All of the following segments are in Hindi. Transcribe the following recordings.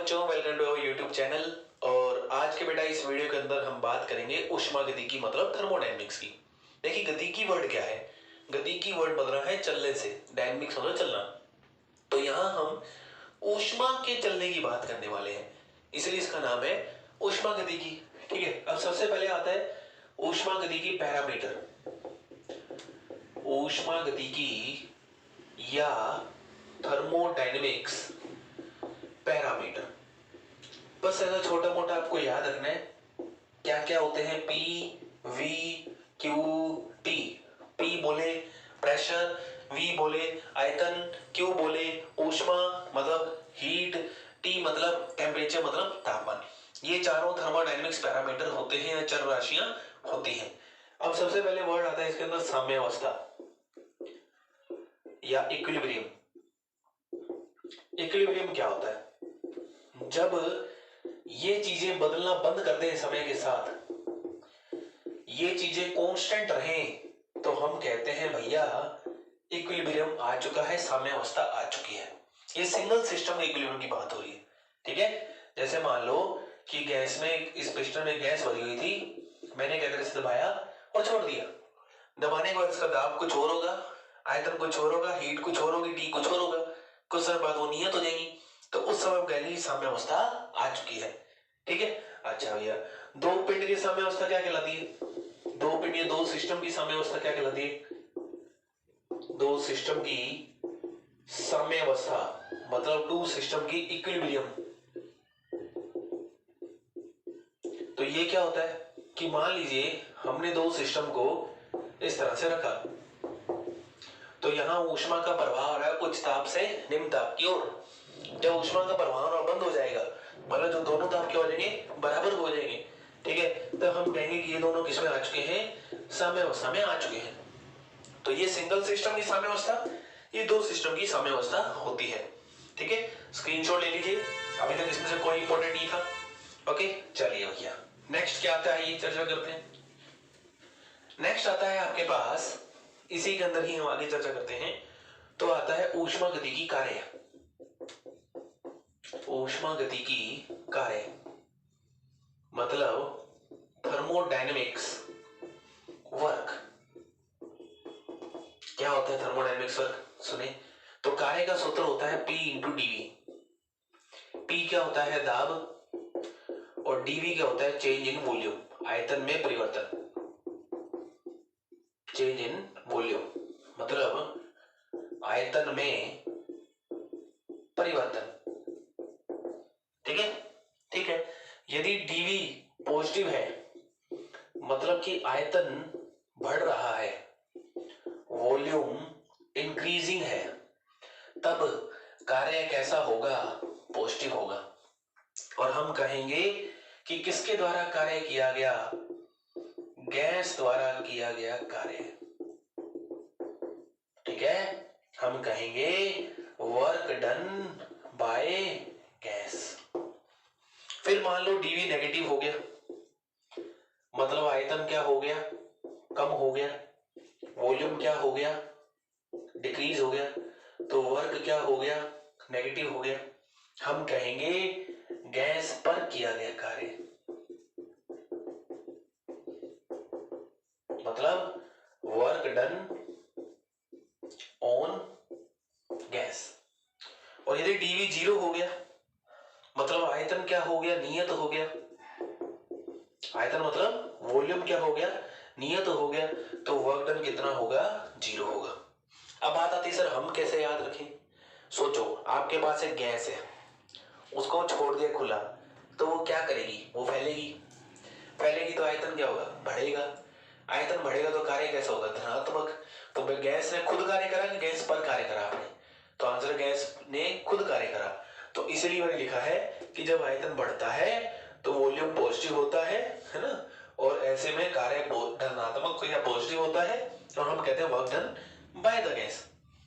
बच्चों, welcome to our YouTube channel. और आज के बेटा इस वीडियो के अंदर हम बात करेंगे ऊष्मागतिकी मतलब थर्मोडायनेमिक्स की। देखिए गतिकी वर्ड क्या है। गतिकी वर्ड बदला है चलने से, डायनेमिक्स मतलब चलना। तो यहाँ हम ऊष्मा के चलने की बात करने वाले हैं, इसलिए इसका नाम है ऊष्मागतिकी। ठीक है, अब सबसे पहले आता है ऊष्मागतिकी पैरामीटर। ऊष्मागतिकी या थर्मोडायनेमिक्स पैरामीटर, बस ऐसा छोटा मोटा आपको याद रखना है क्या क्या होते हैं। P V Q T. P बोले प्रेशर, वी बोले आयतन, क्यू बोले ऊष्मा मतलब हीट, टी मतलब टेम्परेचर मतलब तापमान। ये चारों थर्मोडायनेमिक्स पैरामीटर होते हैं या चर राशियां होती हैं। अब सबसे पहले वर्ड आता है इसके अंदर साम्यावस्था या इक्विलिब्रियम। इक्विलिब्रियम क्या होता है? जब ये चीजें बदलना बंद कर दें समय के साथ, ये चीजें कांस्टेंट रहें, तो हम कहते हैं भैया इक्विलिब्रियम आ चुका है, साम्यावस्था आ चुकी है। ये सिंगल सिस्टम इक्विलिब्रियम की बात हो रही है। ठीक है, जैसे मान लो कि गैस में, इस पिस्टन में गैस भरी हुई थी, मैंने क्या से दबाया और छोड़ दिया। दबाने के बाद इसका दाब कुछ और होगा, आयतन कुछ और होगा, हीट कुछ और होगी, टी कुछ और होगा, कुछ समय बाद वो नियत हो जाएगी। तो उस समय कहेंगे साम्यावस्था आ चुकी है। ठीक है, अच्छा भैया दो पिंड की साम्यावस्था क्या कहलाती है? दो पिंड या दो सिस्टम की साम्यावस्था क्या कहलाती है? दो सिस्टम की साम्यावस्था मतलब टू सिस्टम की इक्विलिब्रियम। तो ये क्या होता है कि मान लीजिए हमने दो सिस्टम को इस तरह से रखा, तो यहां ऊष्मा का प्रवाह हो रहा है उच्च ताप से निम्न ताप की ओर। जब ऊष्मा का प्रवाह होना बंद हो जाएगा, मतलब जो दोनों ताप क्या हो जाएंगे, बराबर हो जाएंगे। ठीक है, तो हम कहेंगे कि ये दोनों किसमें आ चुके हैं, साम्यावस्था में आ चुके हैं। तो ये सिंगल सिस्टम की साम्यावस्था, ये दो सिस्टम की साम्यावस्था होती है। ठीक है, स्क्रीनशॉट ले लीजिए, अभी तक इसमें से कोई इंपॉर्टेंट नहीं था। ओके, चलिए भैया नेक्स्ट क्या आता है ये चर्चा करते हैं। नेक्स्ट आता है आपके पास, इसी के अंदर ही हम आगे चर्चा करते हैं, तो आता है ऊष्मागतिकी कार्य। ऊष्मागतिकी कार्य मतलब थर्मोडायनेमिक्स वर्क। क्या होता है थर्मोडायनेमिक्स वर्क? सुने तो कार्य का सूत्र होता है P इंटू डीवी। P क्या होता है? दाब, और डीवी क्या होता है? चेंज इन वॉल्यूम, आयतन में परिवर्तन। चेंज इन वॉल्यूम मतलब आयतन में परिवर्तन। ठीक है, ठीक है। यदि डीवी पॉजिटिव है मतलब कि आयतन बढ़ रहा है, वॉल्यूम इंक्रीजिंग है, तब कार्य कैसा होगा? पॉजिटिव होगा। और हम कहेंगे कि किसके द्वारा कार्य किया गया? गैस द्वारा किया गया कार्य। ठीक है, हम कहेंगे वर्क डन बाय गैस। फिर मान लो डीवी नेगेटिव हो गया, मतलब आयतन क्या हो गया? कम हो गया। वॉल्यूम क्या हो गया? डिक्रीज हो गया। तो वर्क क्या हो गया? नेगेटिव हो गया। हम कहेंगे गैस पर किया गया कार्य, मतलब वर्क डन ऑन गैस। और यदि डीवी 0 हो गया मतलब आयतन क्या हो गया? नियत हो गया। आयतन मतलब वॉल्यूम क्या हो गया? नियत हो गया। तो वर्क डन कितना होगा? 0 होगा। अब बात आती है सर हम कैसे याद रखें। सोचो आपके पास एक गैस है, उसको छोड़ दिया खुला, तो वो क्या करेगी? वो फैलेगी। फैलेगी तो आयतन क्या होगा? बढ़ेगा। आयतन बढ़ेगा तो कार्य कैसा होगा? धनात्मक। तो गैस ने खुद कार्य करा कि गैस पर कार्य करा आपने? तो आंसर गैस ने खुद कार्य करा। तो इसलिए मैंने लिखा है कि जब आयतन बढ़ता है तो वॉल्यूम पॉजिटिव होता है ना, और ऐसे में कार्य धनात्मक या पॉजिटिव होता है, और हम कहते हैं work done by the gas.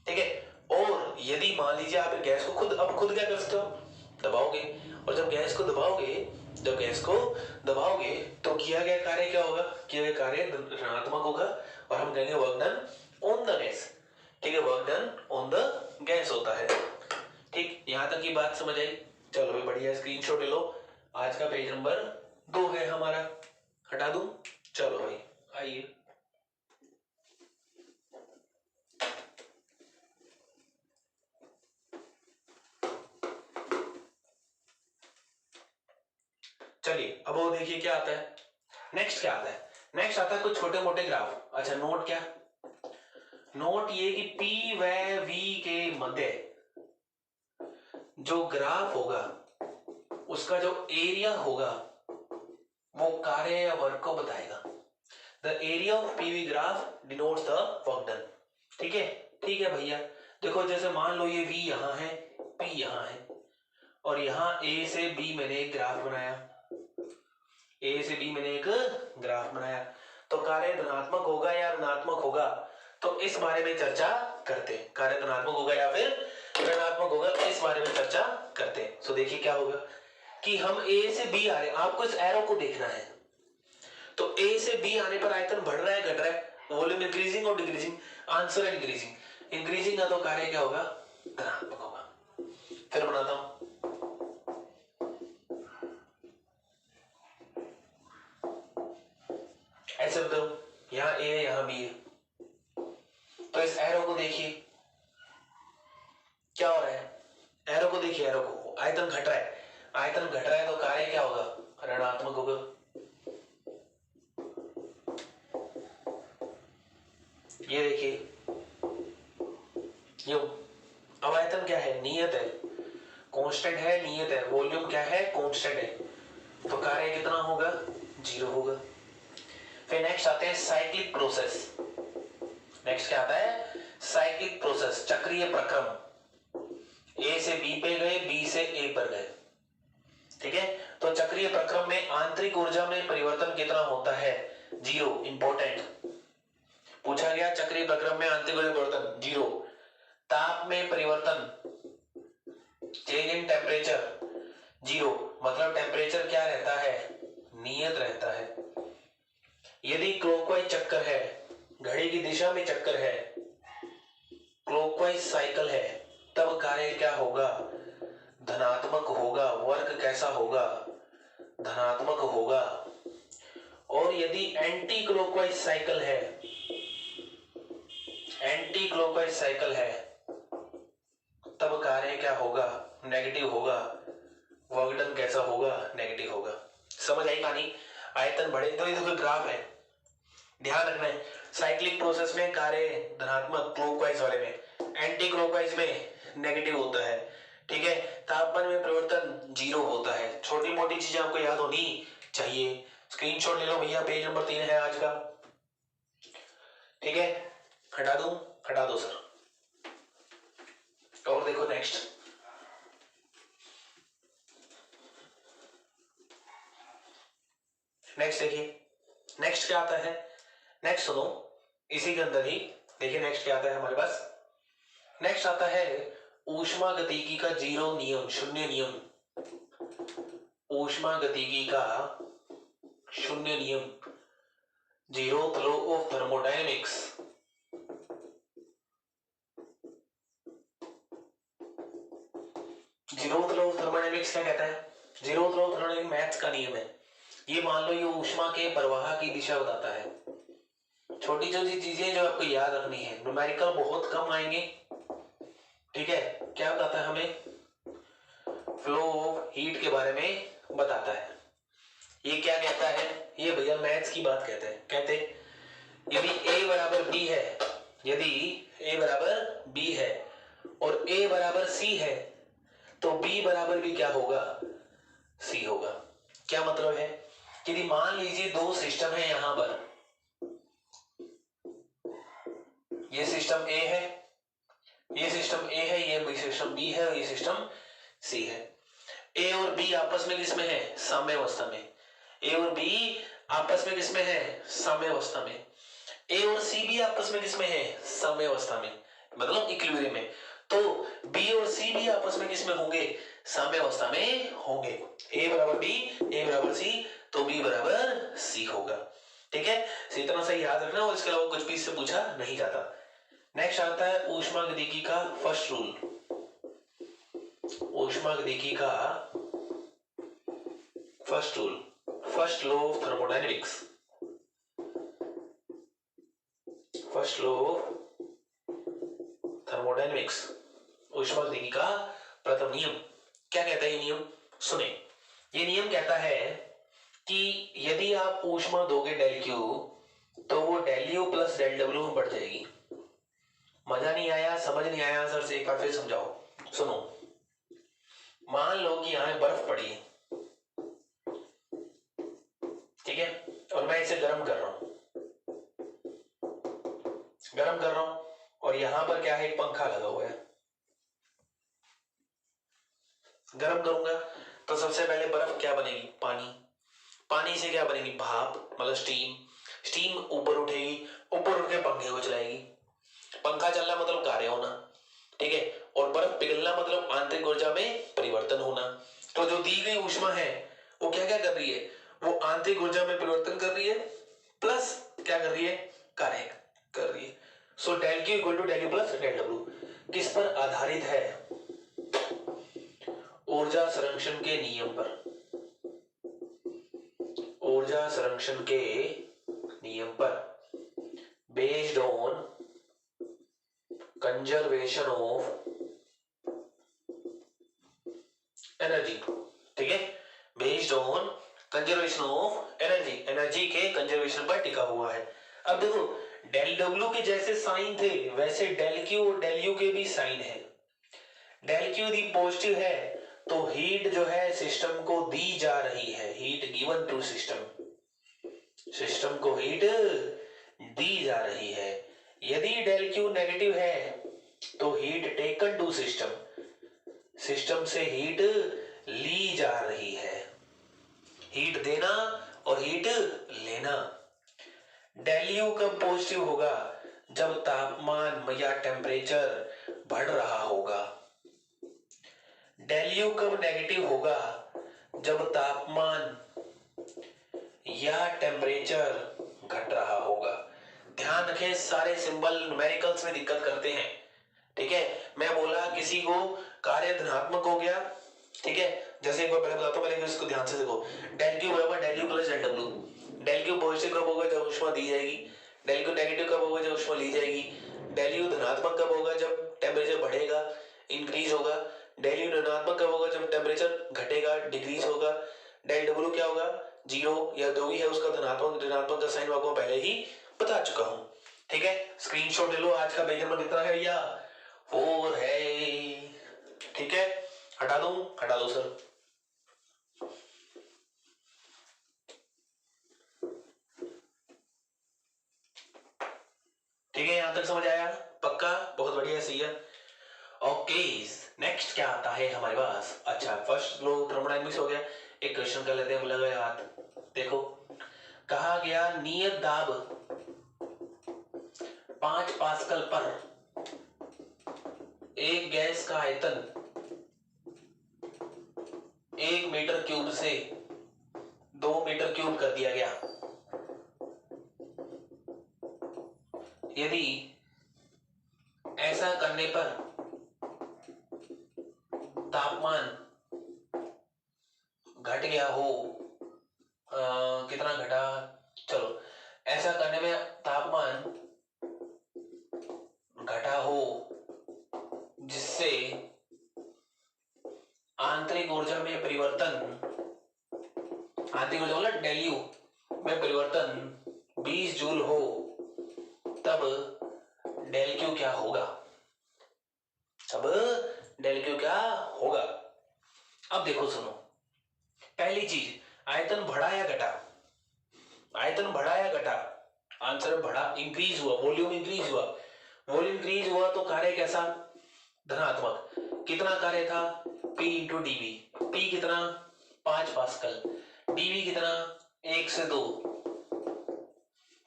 ठीक है, और यदि मान लीजिए आप गैस को खुद, अब खुद क्या कर सकते हो? दबाओगे। और जब गैस को दबाओगे, तो किया गया कार्य क्या होगा? किया गया कार्य ऋणात्मक होगा, और हम कहेंगे work done on the gas. ठीक है, work done on the gas होता है। ठीक, यहां तक की बात समझ आई? चलो भाई बढ़िया, स्क्रीनशॉट ले लो। आज का पेज नंबर 2 है हमारा, हटा दूं? चलो भाई आइए। चलिए अब वो देखिए क्या आता है। नेक्स्ट क्या आता है? नेक्स्ट आता है कुछ छोटे मोटे ग्राफ। अच्छा नोट क्या? नोट ये कि P व V के मध्य जो ग्राफ होगा उसका जो एरिया होगा वो कार्य या वर्क को बताएगा। The area of PV graph denotes the work done. ठीक है, ठीक है भैया। देखो जैसे मान लो ये V यहां है, P यहां है, और यहां A से B मैंने एक ग्राफ बनाया, A से B मैंने एक ग्राफ बनाया, तो कार्य धनात्मक होगा या ऋणात्मक होगा, तो इस बारे में चर्चा करते हैं। कार्य धनात्मक होगा या फिर ऋणात्मक होगा, इस बारे में चर्चा करते हैं। सो देखिए क्या होगा कि हम A से B आ रहे हैं, आपको इस एरो को देखना है। तो A से B आने पर आयतन बढ़ रहा है घट रहा है, वॉल्यूम इंक्रीजिंग और डिक्रीजिंग? आंसर है इंक्रीजिंग। इंक्रीजिंग का तो कार्य क्या होगा? धनात्मक होगा। फिर बनाता हूं, ऐसे बताओ, यहां A है यहां B है, तो इस एरो को देखिए क्या हो रहा है। एरो को देखिए, एरो को, आयतन घट रहा है, आयतन घट रहा है तो कार्य क्या होगा? ऋणात्मक होगा। ये देखिए यो, अब आयतन क्या है? नियत है, कांस्टेंट है, नियत है। वॉल्यूम क्या है? कांस्टेंट है, तो कार्य कितना होगा? 0 होगा। फिर नेक्स्ट आते हैं साइक्लिक प्रोसेस। नेक्स्ट क्या आता है? साइक्लिक प्रोसेस, चक्रीय प्रक्रम। A से B पे गए, B से A पर गए, ठीक है। तो चक्रीय प्रक्रम में आंतरिक ऊर्जा में परिवर्तन कितना होता है? 0। इंपॉर्टेंट पूछा गया, चक्रीय प्रक्रम में आंतरिक ऊर्जा परिवर्तन 0। ताप में परिवर्तन, चेंज इन टेम्परेचर 0, मतलब टेम्परेचर क्या रहता है? नियत रहता है। यदि क्लॉकवाइज चक्कर है, घड़ी की दिशा में चक्कर है, क्लॉकवाइज साइकिल है, तब कार्य क्या होगा? धनात्मक होगा। वर्क कैसा होगा? धनात्मक होगा। और यदि एंटी क्लॉकवाइज साइकिल है, एंटी क्लॉकवाइज साइकिल है, तब कार्य क्या होगा? नेगेटिव होगा। वर्क डन कैसा होगा? नेगेटिव होगा। समझ आई कहानी? आयतन बढ़े तो ये देखो ग्राफ है, ध्यान रखना है। साइक्लिक प्रोसेस में कार्य धनात्मक क्लॉकवाइज वाले में, एंटी क्लॉकवाइज में नेगेटिव होता है, ठीक है। तापमान में परिवर्तन 0 होता है। छोटी मोटी चीजें आपको याद होनी चाहिए। स्क्रीनशॉट ले लो भैया, पेज नंबर 3 है आज का, ठीक है। हटा दूं? हटा दो सर। और देखो नेक्स्ट, नेक्स्ट देखिए, नेक्स्ट क्या आता है? नेक्स्ट सुनो, इसी के अंदर ही देखिए नेक्स्ट क्या आता है हमारे पास। नेक्स्ट आता है ऊष्मा गतिकी का 0 नियम, शून्य नियम। ऊष्मा गतिकी का 0 नियम, 0th law of thermodynamics. Zeroth law of thermodynamics क्या कहता है? Zeroth law of thermodynamics maths का नियम है। ये मान लो ये ऊष्मा के प्रवाह की दिशा बताता है। छोटी छोटी चीजें जो आपको याद रखनी है, न्यूमेरिकल बहुत कम आएंगे, ठीक है। क्या बताता है हमें? फ्लो ऑफ हीट के बारे में बताता है। ये क्या कहता है? ये भैया मैथ्स की बात कहते हैं। कहते यदि A बराबर B है, यदि A बराबर B है और A बराबर C है, तो B बराबर भी क्या होगा? C होगा। क्या मतलब है? यदि मान लीजिए दो सिस्टम है, यहां पर ये सिस्टम A है, ये सिस्टम A है, ये सिस्टम B है और ये सिस्टम C है। A और B आपस में किसमें है? साम्य अवस्था में। A और B आपस में किसमें है? साम्य अवस्था में। A और C भी आपस में किसमें है? साम्य अवस्था में, मतलब इक्विलिब्रियम में। तो B और C भी आपस में किसमें होंगे? साम्य अवस्था में होंगे। A बराबर B, A बराबर C, तो B बराबर C होगा, ठीक है। इतना सही याद रखना, और इसके अलावा कुछ भी इससे पूछा नहीं जाता। नेक्स्ट आता है ऊष्मागतिकी का फर्स्ट रूल। ऊष्मागतिकी का first rule, first law of thermodynamics, first law of thermodynamics, ऊष्मागतिकी का प्रथम नियम। क्या कहता है ये नियम? सुने, ये नियम कहता है कि यदि आप ऊष्मा दोगे डेल क्यू तो वो del U plus del W में बढ़ जाएगी। मजा नहीं आया, समझ नहीं आया सर से एक बार फिर समझाओ। सुनो, मान लो कि यहां बर्फ पड़ी है, ठीक है, और मैं इसे गर्म कर रहा हूं, गर्म कर रहा हूं, और यहां पर क्या है, एक पंखा लगा हुआ है। गर्म करूंगा तो सबसे पहले बर्फ क्या बनेगी? पानी। पानी से क्या बनेगी? भाप, मतलब स्टीम। स्टीम ऊपर उठेगी, ऊपर उठ के पंखे को चलाएगी। पंखा चलना मतलब कार्य होना, ठीक है, और बर्फ पिघलना मतलब आंतरिक ऊर्जा में परिवर्तन होना। तो जो दी गई ऊष्मा है वो क्या क्या कर रही है? वो आंतरिक ऊर्जा में परिवर्तन कर रही है, प्लस क्या कर रही है? कार्य कर रही है। So del Q equal to del U plus del W किस पर आधारित है? ऊर्जा संरक्षण के नियम पर, ऊर्जा संरक्षण के नियम पर, based on conservation of energy, ठीक है, based on conservation of energy, energy के कंजर्वेशन पर टिका हुआ है। अब देखो, डेल डब्ल्यू के जैसे साइन थे वैसे डेल क्यू और डेल यू के भी साइन है। डेल क्यू यदि पॉजिटिव है तो हीट जो है सिस्टम को दी जा रही है, heat given to system, system को हीट दी जा रही है। यदि डेल क्यू नेगेटिव है तो heat taken to system, system से हीट ली जा रही है। हीट देना और हीट लेना। डेल यू कब पॉजिटिव होगा? जब तापमान या टेम्परेचर बढ़ रहा होगा। डेल यू कब नेगेटिव होगा? जब तापमान या टेम्परेचर घट रहा होगा। ध्यान रखें, सारे सिंबल न्यूमेरिकल्स में दिक्कत करते हैं, ठीक है। मैं बोला किसी को कार्य धनात्मक हो गया, ठीक है, जैसे एक बार पहले बताता हूं, पहले इसको ध्यान से देखो। डेल क्यू बराबर del U plus del W. Del Q positive कब होगा? जब ऊष्मा दी जाएगी। डेल क्यू नेगेटिव कब होगा? जब ऊष्मा ली जाएगी। डेल यू धनात्मक कब होगा? जब टेम्परेचर बढ़ेगा, इंक्रीज होगा। डेल यू ऋणात्मक कब होगा? जब टेम्परेचर घटेगा, डिक्रीज होगा। डेल डब्ल्यू क्या होगा? जीरो या दो ही है, उसका धनात्मक ऋणात्मक का साइन आपको पहले ही बता चुका हूं, ठीक है। स्क्रीनशॉट ले लो। आज का पेज नंबर कितना है भैया? 4 है, ठीक है। हटा दो सर। ठीक है, यहां तक समझ आया? पक्का? बहुत बढ़िया, सही है। ओके, नेक्स्ट क्या आता है हमारे पास? अच्छा, फर्स्ट लो थर्मोडायनेमिक्स हो गया। एक क्वेश्चन कर लेते हैं, लगा हाथ। देखो, कहा गया नियत दाब 5 पास्कल पर एक गैस का आयतन 1 मीटर क्यूब से 2 मीटर क्यूब कर दिया गया। यदि ऐसा करने पर तापमान घट गया हो, कितना घटा? चलो, ऐसा करने में तापमान घटा हो जिससे आंतरिक ऊर्जा में परिवर्तन, आंतरिक ऊर्जा मतलब डेल यू में परिवर्तन 20 जूल हो, तब डेल क्यू क्या होगा? तब डेल क्यू क्या होगा? अब देखो, सुनो, पहली चीज, आयतन बढ़ा या घटा? आयतन बढ़ा या घटा? आंसर बढ़ा, इंक्रीज हुआ, वॉल्यूम इंक्रीज हुआ। वॉल्यूम इंक्रीज हुआ तो कार्य कैसा? धनात्मक। कितना कार्य था? P into DV. P कितना? 5 पास्कल। डीवी कितना? 1 से 2,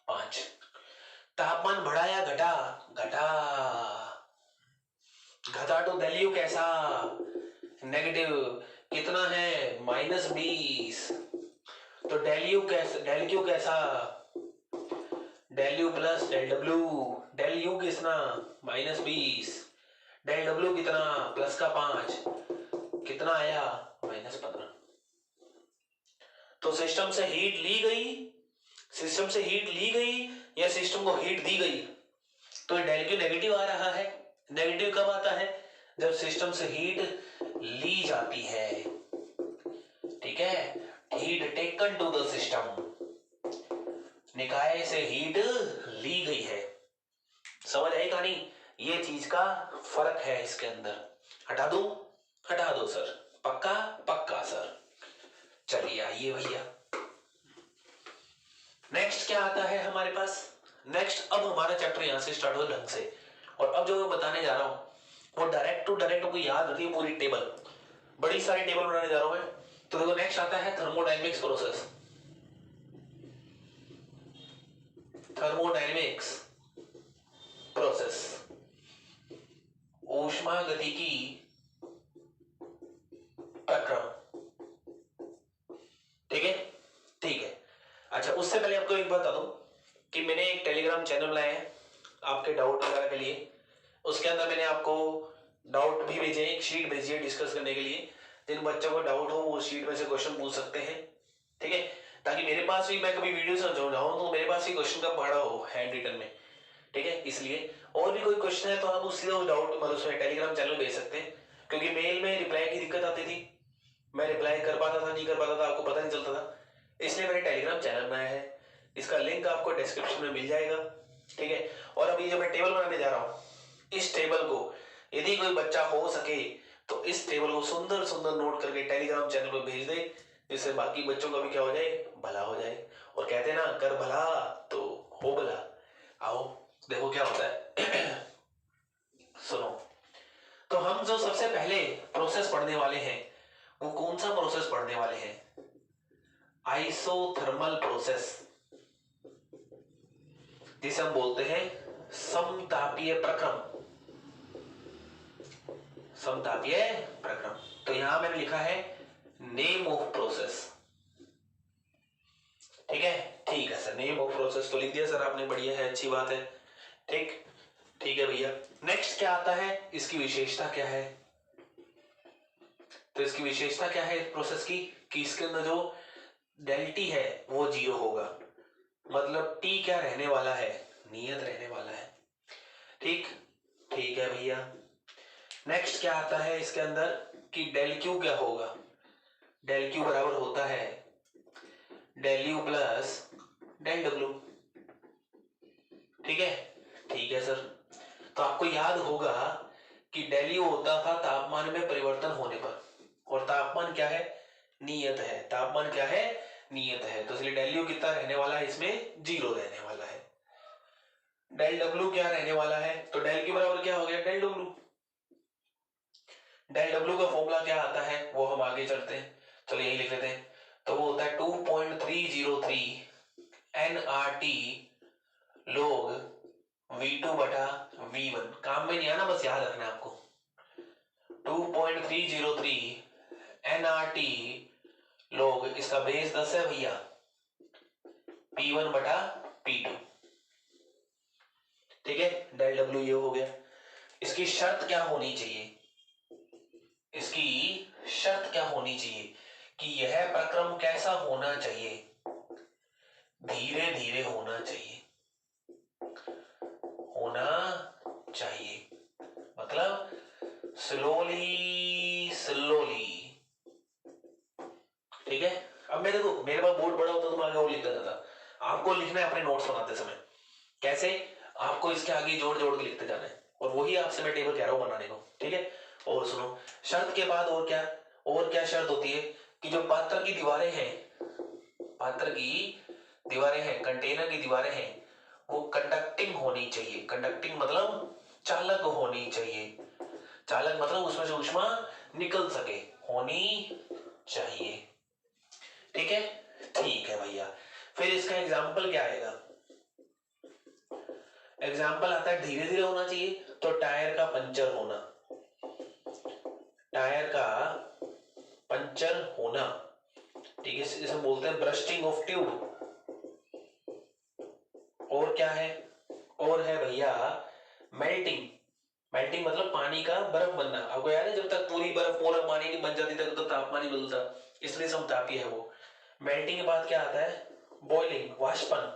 5। तापमान बढ़ा या घटा? घटा। घटा तो डेल यू कैसा? नेगेटिव। कितना है? -20। तो डेल यू कैसा? डेल क्यू कैसा? Del U plus del W. Del U कितना? -20। डेल डब्ल्यू कितना? प्लस का 5। कितना आया -15। तो सिस्टम से हीट ली गई, सिस्टम से हीट ली गई या सिस्टम को हीट दी गई, तो डेल क्यू नेगेटिव आ रहा है। नेगेटिव कब आता है? जब सिस्टम से हीट ली जाती है, ठीक है, heat taken to the system, निकाय से हीट ली गई है। समझ आई कहानी? ये चीज का फर्क है इसके अंदर। हटा दो, हटा दो सर, पक्का पक्का सर। चलिए आइए भैया, नेक्स्ट क्या आता है हमारे पास? नेक्स्ट अब हमारा चैप्टर यहां से स्टार्ट हो ढंग से, और अब जो मैं बताने जा रहा हूं वो डायरेक्ट टू डायरेक्ट आपको याद रखिए, पूरी टेबल, बड़ी सारी टेबल बनाने जा रहा हूं मैं। तो देखो नेक्स्ट आता है थर्मोडायनेमिक्स प्रोसेस। थर्मोडायनेमिक्स प्रोसेस, ऊष्मागतिकी प्रक्रम, ठीक है, ठीक है। अच्छा, उससे पहले आपको एक बात बता दूं कि मैंने एक टेलीग्राम चैनल बनाया है आपके डाउट वगैरह के लिए। उसके अंदर मैंने आपको डाउट भी भेजे, एक शीट भेजी है डिस्कस करने के लिए। जिन बच्चों को डाउट हो वो शीट में से क्वेश्चन पूछ सकते हैं, ठीक है, ताकि मेरे पास भी, मैं कभी वीडियो से जाऊं तो मेरे पास भी क्वेश्चन का पढ़ा हो हैंड रिटन में, ठीक है। इसलिए और भी कोई क्वेश्चन है तो आप उससे डाउट मतलब उसमें टेलीग्राम चैनल भेज सकते हैं, क्योंकि मेल में रिप्लाई की दिक्कत आती थी, मैं रिप्लाई कर पाता था नहीं कर पाता था, आपको पता नहीं चलता था, इसलिए मैंने टेलीग्राम चैनल बनाया है। इसका लिंक आपको डिस्क्रिप्शन में मिल जाएगा, ठीक है। और अभी जो मैं टेबल बनाने जा रहा हूँ, इस टेबल को यदि कोई बच्चा हो सके तो इस टेबल को सुंदर सुंदर नोट करके टेलीग्राम चैनल पर भेज दे, जिससे बाकी बच्चों का भी क्या हो जाए, भला हो जाए। और कहते हैं ना, कर भला तो हो भला। आओ देखो क्या होता है। सुनो, तो हम जो सबसे पहले प्रोसेस पढ़ने वाले हैं वो कौन सा प्रोसेस पढ़ने वाले हैं? आइसोथर्मल प्रोसेस, जिसे हम बोलते हैं समतापीय प्रक्रम। समतापीय प्रक्रम, तो यहां मैंने लिखा है नेम ऑफ प्रोसेस, ठीक है, ठीक है सर, नेम ऑफ प्रोसेस तो लिख दिया सर आपने, बढ़िया है, अच्छी बात है, ठीक, ठीक है भैया। नेक्स्ट क्या आता है, इसकी विशेषता क्या है? तो इसकी विशेषता क्या है इस प्रोसेस की, कि इसके अंदर जो डेल टी है वो 0 होगा, मतलब टी क्या रहने वाला है, नियत रहने वाला है, ठीक, ठीक है भैया। नेक्स्ट क्या आता है इसके अंदर कि डेल क्यू क्या होगा? डेल क्यू बराबर होता है del U plus del W, ठीक है, ठीक है सर। तो आपको याद होगा कि डेल यू होता था तापमान में परिवर्तन होने पर, और तापमान क्या है, नियत है, तापमान क्या है, नियत है, तो इसलिए डेल यू कितना रहने वाला है, इसमें 0 रहने वाला है। डेल डब्ल्यू क्या रहने वाला है, तो डेल के बराबर क्या हो गया, डेल डब्ल्यू। डेल डब्ल्यू का फॉर्मूला क्या आता है वो हम आगे चलते हैं, चलो यही लिख लेते हैं। तो वो होता है 2.303 nRT log V2 बटा V1। काम में नहीं आना, बस याद रखना आपको, 2.303 nRT log, इसका बेस 10 है भैया, P1 बटा P2, ठीक है। डेल डब्ल्यू ये हो गया। इसकी शर्त क्या होनी चाहिए, इसकी शर्त क्या होनी चाहिए कि यह प्रक्रम कैसा होना चाहिए, धीरे धीरे होना चाहिए, होना चाहिए, मतलब स्लोली स्लोली, ठीक है। अब मैं देखो मेरे पास बोर्ड बड़ा होता तो मैं आगे और लिखता जाता, आपको लिखना है अपने नोट्स बनाते समय, कैसे, आपको इसके आगे जोड़ जोड़ के लिखते जाना है, और वही आपसे मैं टेबल कह रहा हूं बनाने को, ठीक है। और सुनो, शर्त के बाद और क्या, और क्या शर्त होती है कि जो पात्र की दीवारें हैं, पात्र की दीवारें हैं, कंटेनर की दीवारें हैं, वो कंडक्टिंग होनी चाहिए। कंडक्टिंग मतलब चालक होनी चाहिए, चालक मतलब उसमें से ऊष्मा निकल सके, होनी चाहिए, ठीक है, ठीक है भैया। फिर इसका एग्जाम्पल क्या आएगा, एग्जाम्पल आता है धीरे धीरे होना चाहिए, तो टायर का पंचर होना, टायर का पंचर होना, ठीक है, इसे बोलते हैं ब्रस्टिंग ऑफ ट्यूब। और क्या है, और है भैया मेल्टिंग, मेल्टिंग मतलब पानी का बर्फ बनना। आपको याद है जब तक पूरी बर्फ पूरा पानी नहीं बन जाती तक तो तापमान ही बदलता, इसलिए समतापी है वो। मेल्टिंग के बाद क्या आता है? बॉइलिंग, वाष्पन।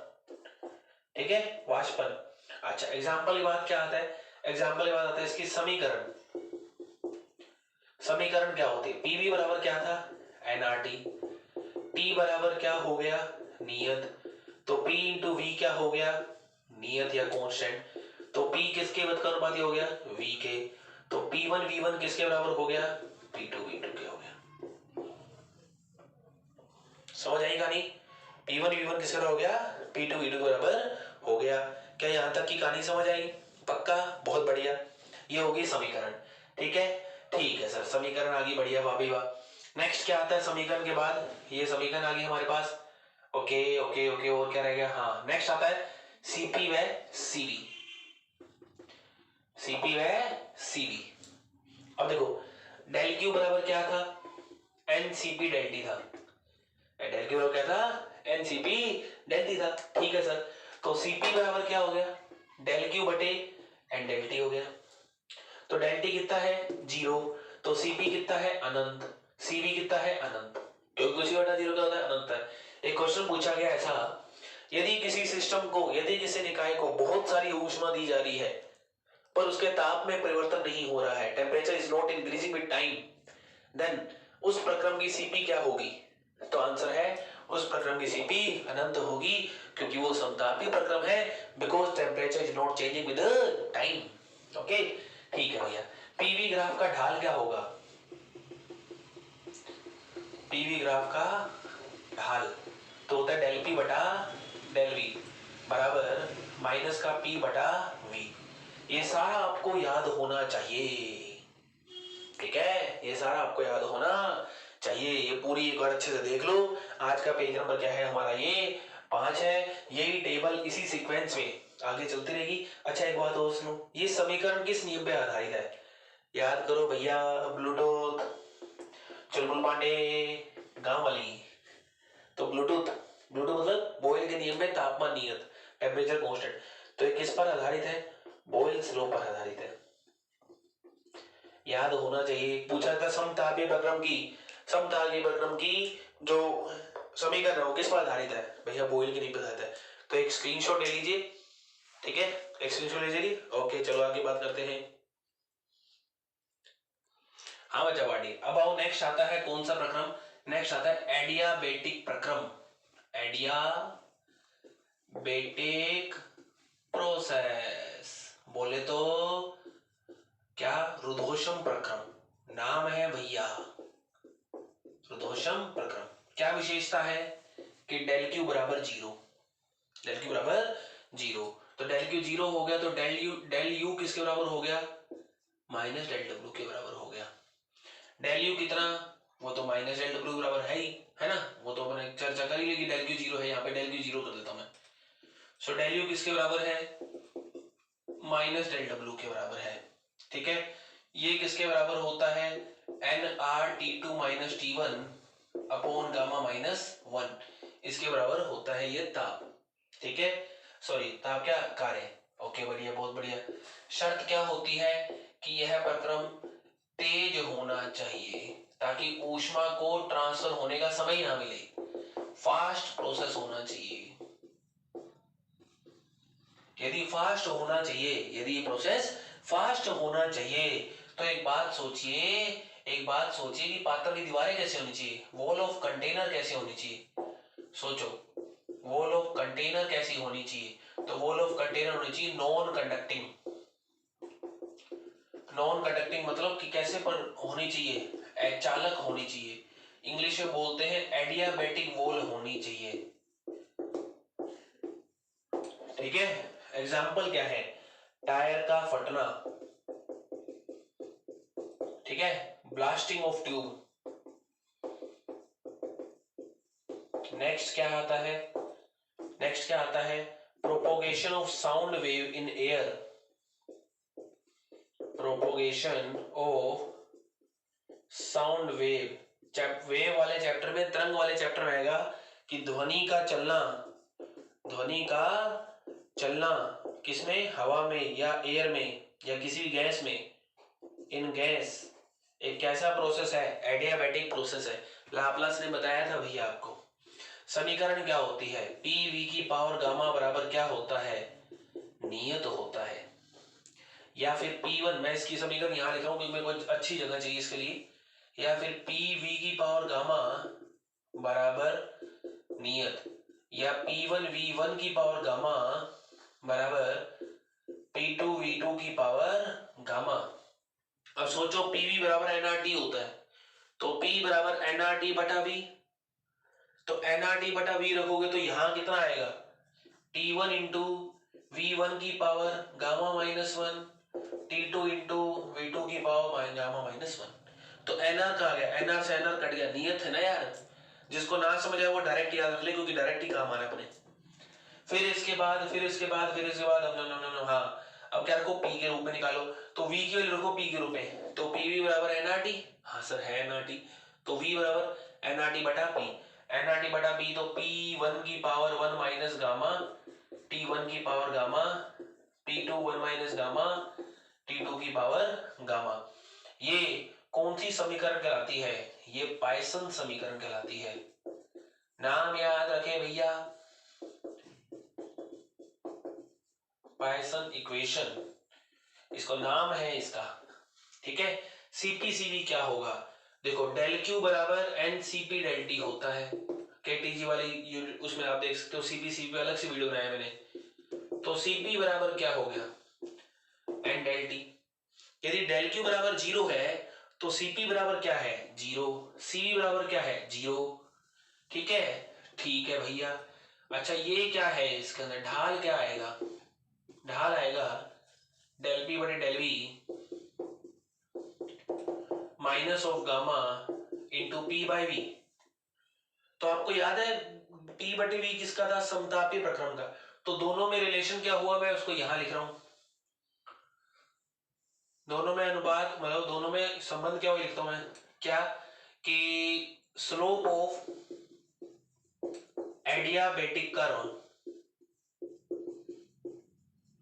ठीक है, वाष्पन। अच्छा, एग्जाम्पल के बाद क्या आता है? एग्जाम्पल के बाद आता है इसकी समीकरण। समीकरण क्या होती है? पीवी बराबर क्या था? एनआरटी। टी बराबर क्या हो गया? नियत। तो पी इंटू वी क्या हो गया? नियत या कांस्टेंट। तो पी किसके अनुपाती हो गया? वी के। तो P1 V1 किसके बराबर हो गया? P2 V2 के हो गया। समझ आई कहानी? P1 V1 किसके बराबर हो गया? P2 V2 के बराबर हो गया। क्या यहां तक की कहानी समझ आई? पक्का? बहुत बढ़िया। ये होगी समीकरण। ठीक है, ठीक है सर, समीकरण आ गई, बढ़िया, वाह भाई वाह। नेक्स्ट क्या आता है समीकरण के बाद? ये समीकरण आ गई हमारे पास। ओके ओके ओके, और क्या रह गया? हाँ, नेक्स्ट आता है सीपी व सीवी। सीपी व सीवी। अब देखो, डेल क्यू बराबर क्या था? एनसीपी डेल टी था। डेल क्यू बराबर क्या था? एनसीपी डेल टी था। ठीक है सर, तो सीपी बराबर क्या हो गया? डेल क्यू बटे एन डेल टी हो गया। तो डेल टी कितना है? 0। तो सीपी कितना है? अनंत। सीवी कितना है? अनंत, क्योंकि कुछ बटा 0 क्या होता है? अनंत है। एक क्वेश्चन पूछा गया ऐसा, यदि किसी सिस्टम को, यदि किसी निकाय को बहुत सारी ऊष्मा दी जा रही है पर उसके ताप में परिवर्तन नहीं हो रहा है, temperature is not increasing with time, then उस प्रक्रम की सीपी क्या होगी? तो आंसर है उस प्रक्रम की सीपी अनंत होगी, क्योंकि वो समतापी प्रक्रम है, because temperature is not changing with time. Okay, ठीक है भैया। पीवी ग्राफ का ढाल क्या होगा? पीवी ग्राफ का ढाल तो होता है डेल पी बटा डेल वी बराबर माइनस का पी बटा वी। ये सारा आपको याद होना चाहिए। ठीक है, ये सारा आपको याद होना चाहिए। ये पूरी एक बार अच्छे से देख लो। आज का पेज नंबर क्या है हमारा? ये 5 है। यही टेबल इसी सीक्वेंस में आगे चलती रहेगी। अच्छा, एक बात और सुनो, ये समीकरण किस नियम पे आधारित है? याद करो भैया, ब्लूटूथ, चुलबुल पांडे, गांव वाली। तो ब्लूटूथ, ब्लूटूथ मतलब बॉयल के नियम में तापमान नियत, टेम्परेचर कांस्टेंट। तो ये किस पर आधारित है? बॉयल्स लॉ पर आधारित है। याद होना चाहिए। पूछा था समतापीय प्रक्रम की, समतापीय प्रक्रम की जो समीकरण है वो किस पर आधारित है? भैया बॉयल के नियम पर आधारित है। तो एक स्क्रीनशॉट ले लीजिए। ठीक है, एक स्क्रीनशॉट ले लीजिए। ओके, चलो आगे बात करते हैं। हाँ बच्चा वाडी, अब आओ, नेक्स्ट आता है कौन सा प्रक्रम? नेक्स्ट आता है एडियाबेटिक प्रक्रम। एडियाबेटिक प्रोसेस, बोले तो क्या? रुद्धोष्म प्रक्रम नाम है भैया, रुद्धोष्म प्रक्रम। क्या विशेषता है? कि डेल क्यू बराबर 0। डेल क्यू बराबर 0। तो डेल क्यू 0 हो गया, तो डेल यू किसके बराबर हो गया? माइनस डेल डब्ल्यू के बराबर हो गया। डेल यू कितना? वो तो माइनस डेल डब्ल्यू बराबर है ही, है ना? वो तो अपने चर्चा कर ही लेगी। डेल क्यू 0 है, यहाँ पे डेल क्यू 0 कर देता हूं मैं। सो डेल यू किसके बराबर है? माइनस डेल डब्ल्यू के बराबर है। ठीक है, ये किसके बराबर होता है? N R T two minus T one upon gamma minus 1, इसके बराबर होता है ये ताप। ठीक है, सॉरी ताप क्या? कार्य। ओके, बढ़िया, बहुत बढ़िया। शर्त क्या होती है? कि यह प्रक्रम तेज होना चाहिए ताकि ऊष्मा को ट्रांसफर होने का समय ना मिले। फास्ट प्रोसेस होना चाहिए। यदि फास्ट होना चाहिए, यदि ये प्रोसेस फास्ट होना चाहिए, तो एक बात सोचिए, एक बात सोचिए कि पात्र की दीवारें कैसे होनी चाहिए? वॉल ऑफ कंटेनर कैसे होनी चाहिए? सोचो, वॉल ऑफ कंटेनर कैसी होनी चाहिए? तो वॉल ऑफ कंटेनर होनी चाहिए नॉन कंडक्टिंग। नॉन कंडक्टिंग मतलब कि कैसे पर होनी चाहिए? चालक होनी चाहिए। इंग्लिश में बोलते हैं एडियाबेटिक वॉल होनी चाहिए। ठीक है, एग्जाम्पल क्या है? टायर का फटना, ठीक है, ब्लास्टिंग ऑफ ट्यूब। नेक्स्ट क्या आता है? नेक्स्ट क्या आता है? Propagation of sound wave in air. Propagation of sound wave, wave वाले चैप्टर में, तरंग वाले चैप्टर में आएगा कि ध्वनि का चलना, ध्वनि का चलना किसमें? हवा में या एयर में या किसी भी गैस में, इन गैस एक कैसा प्रोसेस है, एडियाबैटिक प्रोसेस है। लाप्लास ने बताया था भैया आपको। समीकरण क्या होती है, पी वी की पावर गामा बराबर क्या होता है, नियत होता है। या फिर P1, मैं इसकी समीकरण यहां लिख रहा हूं क्योंकि मेरे को अच्छी जगह चाहिए इसके लिए। या फिर पी वी की पावर गामा बराबर नियत, या P1 V1 की पावर गामा बराबर P2 V2 की पावर गामा। अब सोचो PV बराबर nRT होता है, तो P बराबर nRT बटा V, तो nRT बटा V रखोगे तो यहां कितना आएगा, T1 इंटू V1 की power gamma -1, T2 into V2 की पावर गामा -1। तो NR कहा गया, NR से NR कट गया, नियत है ना यार। जिसको ना समझ आए वो डायरेक्ट याद रख ले, क्योंकि डायरेक्ट ही काम आना है अपने। फिर इसके बाद हाँ, अब क्या रखो, P के रूप में निकालो, तो V की वैल्यू रखो P के रूप में, तो PV बराबर nRT, हाँ सर है nRT, तो V बराबर nRT बटा P, nRT बटा P, तो P1 की पावर 1 माइनस गामा, T1 की power gamma, P2 1 minus gamma, T2 की पावर गामा। ये कौन सी समीकरण कहलाती है, ये पाइसन समीकरण कहलाती है। नाम याद रखें भैया, पाइसन इक्वेशन, इसको नाम है इसका, ठीक है। CP/CV क्या होगा, देखो डेल Q बराबर NCP डेल T होता है। KTG वाली उसमें आप देख सकते हो, CP/CV पे अलग से वीडियो बनाया मैंने। तो CP बराबर क्या हो गया, N डेल T। यदि डेल Q बराबर 0 है तो CP बराबर क्या है, 0, CV बराबर क्या है, 0। ठीक है भैया। अच्छा ये क्या है, इसके अंदर ढाल क्या आएगा, ढाल आएगा डेल P बटे del V minus of gamma into P by V। तो आपको याद है P बटे V किसका था, समतापीय प्रक्रम का। तो दोनों में रिलेशन क्या हुआ, मैं उसको यहां लिख रहा हूं। दोनों में अनुपात, मतलब दोनों में संबंध क्या हुआ लिखता हूं मैं, क्या कि slope of adiabatic curve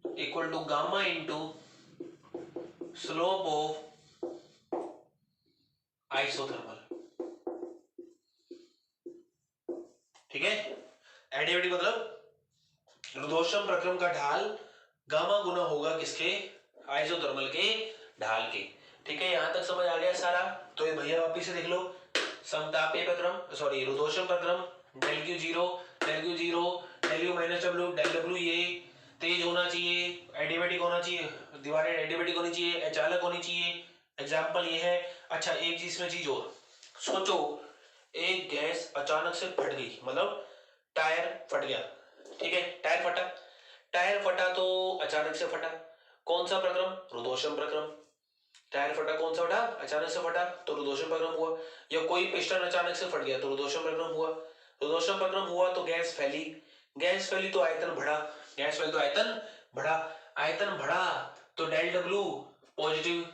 equal to gamma into slope of isothermal. ठीक है, एडियाबेटिक मतलब रुद्धोष्म प्रक्रम का ढाल गामा गुना होगा किसके, आइसोथर्मल के ढाल के। ठीक है, यहां तक समझ आ गया सारा। तो ये भैया वापिस से देख लो, समतापीय प्रक्रम, सॉरी रुद्धोष्म प्रक्रम, del Q 0, del Q 0, del U minus W, del W ये तेज होना चाहिए, एडियाबेटिक होना चाहिए, दीवारें एडियाबेटिक होनी चाहिए, अचालक होनी चाहिए। एग्जाम्पल ये है। अच्छा एक चीज में चीज और सोचो, एक गैस अचानक से फट गई, मतलब टायर फट गया। ठीक है, टायर फटा, टायर फटा तो अचानक से फटा, कौन सा प्रक्रम, रुद्धोष्म प्रक्रम। टायर फटा कौन सा फटा, अचानक से फटा, तो रुद्धोष्म प्रक्रम हुआ। या कोई पिस्टन अचानक से फट गया तो रुद्धोष्म प्रक्रम हुआ। रुद्धोष्म प्रक्रम हुआ तो गैस फैली, गैस फैली तो आयतन बढ़ा, गैस फैली तो आयतन बढ़ा, आयतन बढ़ा तो डेल डब्ल्यू पॉजिटिव।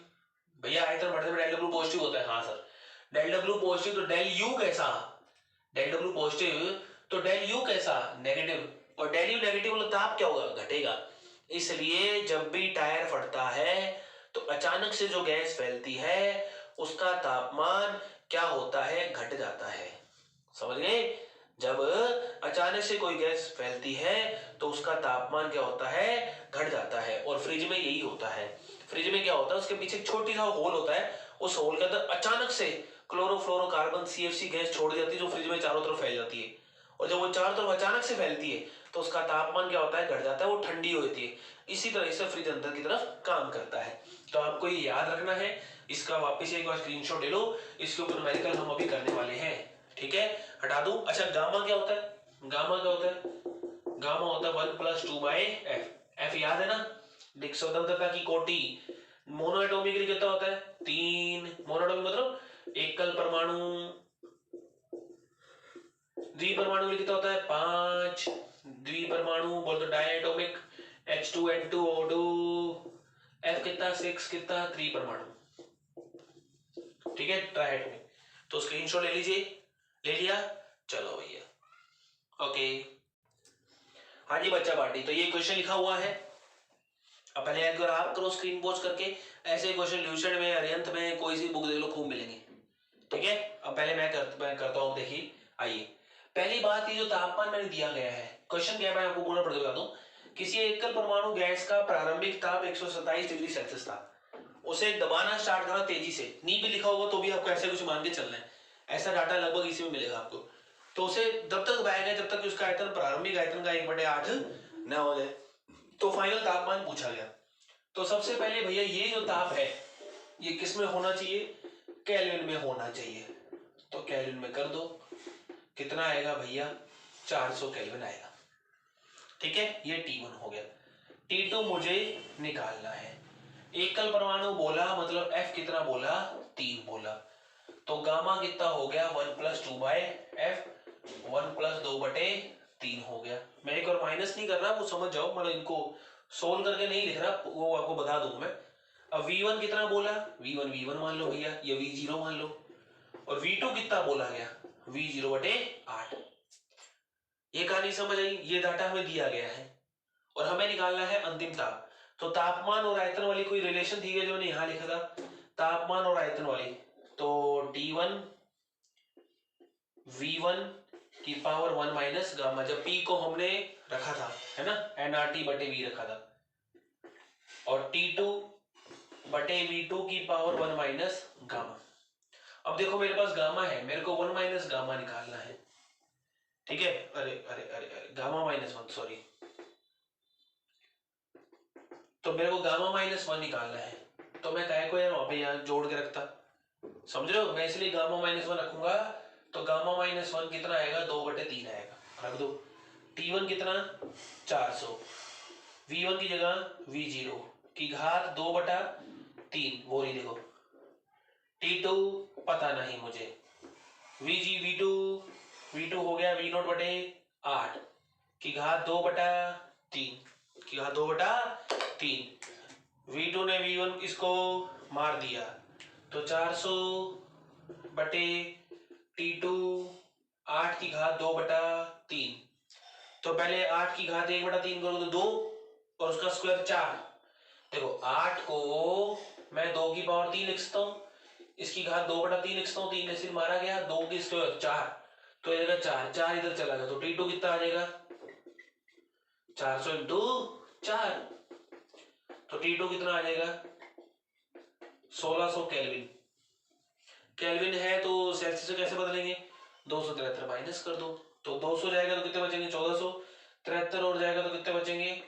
भैया आयतन बढ़ने में डेल डब्ल्यू पॉजिटिव होता है, हाँ सर। डेल डब्ल्यू पॉजिटिव तो डेल यू कैसा, डेल डब्ल्यू पॉजिटिव तो डेल यू कैसा, नेगेटिव। और डेल यू नेगेटिव मतलब ताप क्या होगा, घटेगा। इसलिए जब भी टायर फटता है तो अचानक से जो गैस फैलती है उसका तापमान क्या होता है, घट जाता है। समझ गए, जब अचानक से कोई गैस फैलती है तो उसका तापमान क्या होता है, घट जाता है। और फ्रिज में यही होता है। फ्रिज में क्या होता है, उसके पीछे छोटी सा होल होता है, उस होल के अंदर अचानक से क्लोरोफ्लोरोकार्बन CFC गैस छोड़ जाती है जो फ्रिज में चारों तरफ फैल जाती है। और जब वो चारों तरफ अचानक से फैलती है तो उसका तापमान क्या होता है, घट जाता है, वो ठंडी होती है। इसी तरह से फ्रिज अंदर की तरफ काम करता है। तो आपको ये याद रखना है, इसका वापस एक बार स्क्रीनशॉट ले लो, इसके ऊपर न्यूमेरिकल हम अभी करने वाले हैं। ठीक है, हटा दूं। अच्छा गामा क्या होता है, गामा क्या होता है, गामा होता है 1 + 2/f। f याद है ना, स्वतंत्रता की कोटि। मोनोएटॉमिक कितना होता है, 3। मोनोएटॉमिक मतलब एकल परमाणु, द्विपरमाणु कितना होता है, 5। द्विपरमाणु बोल तो डायटोमिक, H2N2O2। F कितना, 6 कितना, त्रिपरमाणु। ठीक है, ट्राइएटोमिक। तो स्क्रीनशॉट ले लीजिए, ले लिया, चलो भैया ओके। हाँ जी बच्चा पार्टी, तो ये क्वेश्चन लिखा हुआ है, अब पहले एक बार आप करो स्क्रीन पॉज करके, ऐसे क्वेश्चन ल्यूसेंट में, अरिहंत में, कोई सी बुक देख लो, खूब मिलेंगे। ठीक है, अब पहले मैं करता हूँ। देखिए आइए, पहली बात, ये जो तापमान मैंने दिया गया है, क्वेश्चन क्या है मैं आपको पूरा पढ़ के बता दूं। किसी एकल परमाणु गैस का प्रारंभिक ताप 127 डिग्री सेल्सियस था, उसे दबाना स्टार्ट करा तेजी से, नी भी लिखा होगा तो भी आपको ऐसे कुछ मान के चलना है, ऐसा डाटा लगभग इसी में मिलेगा आपको। तो उसे जब तक दबाया गया जब तक उसका आयतन प्रारंभिक आयतन का 1/8 न हो जाए। तो फाइनल तापमान पूछा गया। तो सबसे पहले भैया ये जो ताप है ये किस में होना चाहिए, केल्विन में होना चाहिए। तो केल्विन में कर दो, कितना आएगा भैया, 400 केल्विन आएगा। ठीक है, ये T1 हो गया। T2 मुझे निकालना है। एकल परमाणु बोला मतलब F कितना बोला, 3 बोला। तो गामा कितना हो गया, 1 + 2/f, 1 + 2/3 हो गया। मैं एक और माइनस नहीं कर रहा, वो समझ जाओ, मतलब इनको सोल्व करके नहीं लिख रहा, वो आपको बता दूंगा मैं। अब V1 कितना बोला, V1 मान लो भैया, या V0 मान लो। और V2 कितना बोला गया, V0/8। ये कहानी समझ आई, ये डाटा हमें दिया गया है और हमें निकालना है अंतिम ताप। तो तापमान और आयतन वाली कोई रिलेशन थी जो मैंने यहां लिखा था, तापमान और आयतन वाली। तो T1 V1 की पावर 1 - गामा, जब P को हमने रखा था, है ना, nRT/V रखा था, और T2/V2 की पावर 1 - गामा। अब देखो मेरे पास गामा है, मेरे को 1 - गामा निकालना है। ठीक है, अरे अरे अरे अरे, गामा -1, सॉरी। तो मेरे को गामा -1 निकालना है, तो मैं काय को यार वहां पे यहाँ जोड़ के रखता, समझ रहे हो, मैं इसलिए गामा -1 रखूंगा। तो गामा -1 कितना आएगा, 2/3 आएगा, रख दो। T1 कितना, 400, V1 की जगह V0 की घात 2/3, वो रही देखो। T2 पता नहीं मुझे, V2 हो गया V0/8 की घात 2/3 की घात 2/3। V2 ने V1 इसको मार दिया, तो 400/T2, 8 की घात 2/3। तो पहले 8 की घात 1/3 करो तो 2, और उसका स्क्वायर 4। देखो 8 को मैं 2 की पावर 3 लिख सकता हूँ, इसकी घात 2/3 लिख सकता हूँ, 3 ऐसे मारा गया, 2 की स्क्वायर 4, तो ये 4 4 इधर चला गया, तो T2 कितना आ जाएगा, 400 × 4। तो T2 कितना आ जाएगा, 1600 केल्विन। केल्विन है तो सेल्सियस से कैसे बदलेंगे, 273 माइनस कर दो, तो 200 जाएगा तो कितने बचेंगे, 1473, और जाएगा तो कितने बचेंगे,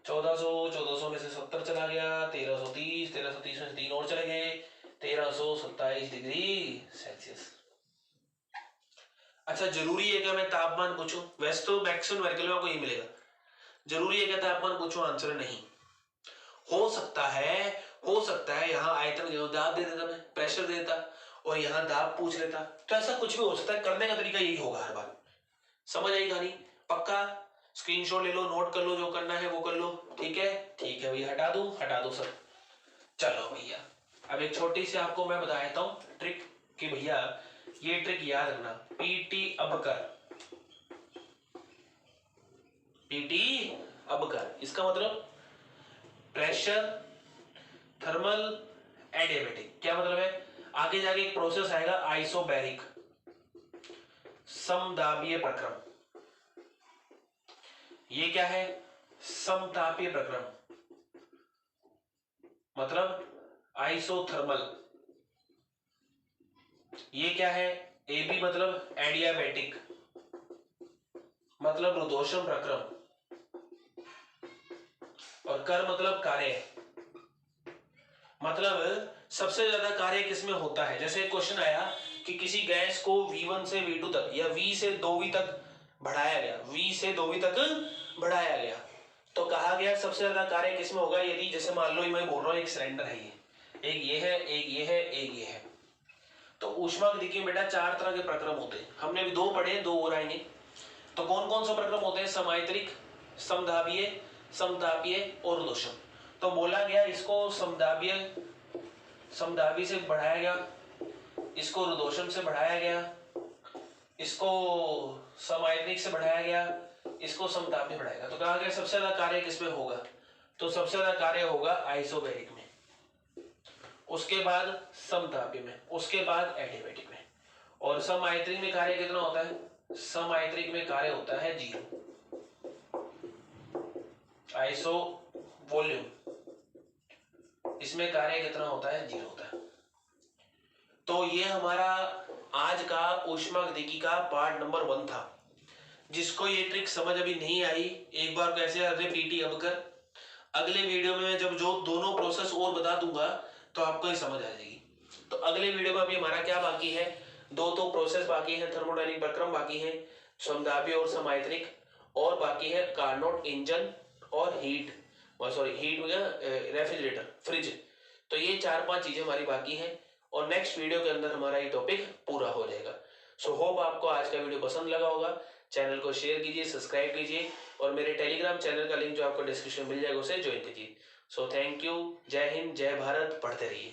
1400 में से 70 चला गया, 1330 में से 3 और चले गए, 1327 डिग्री सेल्सियस। अच्छा, जरूरी है क्या मैं तापमान पूछूं, वैसे तो मैक्सिमम न्यूमेरिकल में आपको ये मिलेगा। जरूरी है क्या तापमान पूछूं, आंसर नहीं। हो सकता है यहाँ आयतन दाब दे देता, मैं प्रेशर दे देता, और यहाँ दाब पूछ लेता, तो ऐसा कुछ भी हो सकता है। करने का तरीका यही होगा हर बार। समझ आई कहानी, पक्का स्क्रीनशॉट ले लो, नोट कर लो, जो करना है वो कर लो। ठीक है भैया, हटा दो सब। चलो भैया, अब एक छोटी सी आपको मैं बता देता हूँ ट्रिक, कि भैया ये ट्रिक याद रखना, पीटी अब कर, इसका मतलब प्रेशर, थर्मल, एडियाबैटिक। क्या मतलब है, आगे जाके एक प्रोसेस आएगा आइसोबैरिक, समदाबीय प्रक्रम। ये क्या है, समतापीय प्रक्रम, मतलब आइसोथर्मल। ये क्या है, एबी मतलब एडियाबैटिक, मतलब रुदोषम प्रक्रम, और कर मतलब कार्य, मतलब सबसे ज्यादा कार्य किसमें होता है। जैसे क्वेश्चन आया कि किसी गैस को V1 से V2 तक या V से 2V तक बढ़ाया गया, तो कहा गया सबसे ज्यादा कार्य किसमें होगा। यदि जैसे मान लो मैं बोल रहा हूँ एक सिलेंडर है, ये एक ये है, एक ये है, एक ये है, तो ऊष्मागतिकी में बेटा 4 तरह के प्रक्रम होते हैं। हमने अभी 2 पढ़े, 2 और आएंगे। तो कौन कौन सा प्रक्रम होते हैं, समायतरिक, समदाबीय, समतापीय और रुदोषम। तो बोला गया इसको समदाबी से बढ़ाया गया, इसको रुदोषम से बढ़ाया गया, इसको समायतनिक से बढ़ाया गया, इसको समतापी बढ़ाया गया। तो कहा गया सबसे ज्यादा कार्य किसमें होगा, तो सबसे ज्यादा कार्य होगा आइसोबैरिक में, उसके बाद समतापी में, उसके बाद एडियाबैटिक में। और समआयत्रिक में कार्य कितना होता है? समआयत्रिक में कार्य होता है 0। आइसो वॉल्यूम, इसमें कार्य कितना होता है? 0 होता है। तो ये हमारा आज का ऊष्मागतिकी का पार्ट नंबर 1 था। जिसको ये ट्रिक समझ अभी नहीं आई, एक बार कैसे रिपीट अब कर, अगले वीडियो में जब जो दोनों प्रोसेस और बता दूंगा तो आपको ही समझ आ जाएगी। तो अगले वीडियो में अभी हमारा क्या बाकी है? दो तो प्रोसेस बाकी है, थर्मोडायनामिक प्रक्रम बाकी है, समतापी और समायत्रिक, और बाकी है कार्नोट इंजन और हीट हो गया रेफ्रिजरेटर, फ्रिज। तो ये 4-5 चीजें हमारी बाकी हैं और नेक्स्ट वीडियो के अंदर हमारा ये टॉपिक पूरा हो जाएगा। सो होप आपको आज का वीडियो पसंद लगा होगा। चैनल को शेयर कीजिए, सब्सक्राइब कीजिए और मेरे टेलीग्राम चैनल का लिंक जो आपको डिस्क्रिप्शन मिल जाएगा उसे ज्वाइन कीजिए। सो थैंक यू, जय हिंद, जय भारत, पढ़ते रहिए।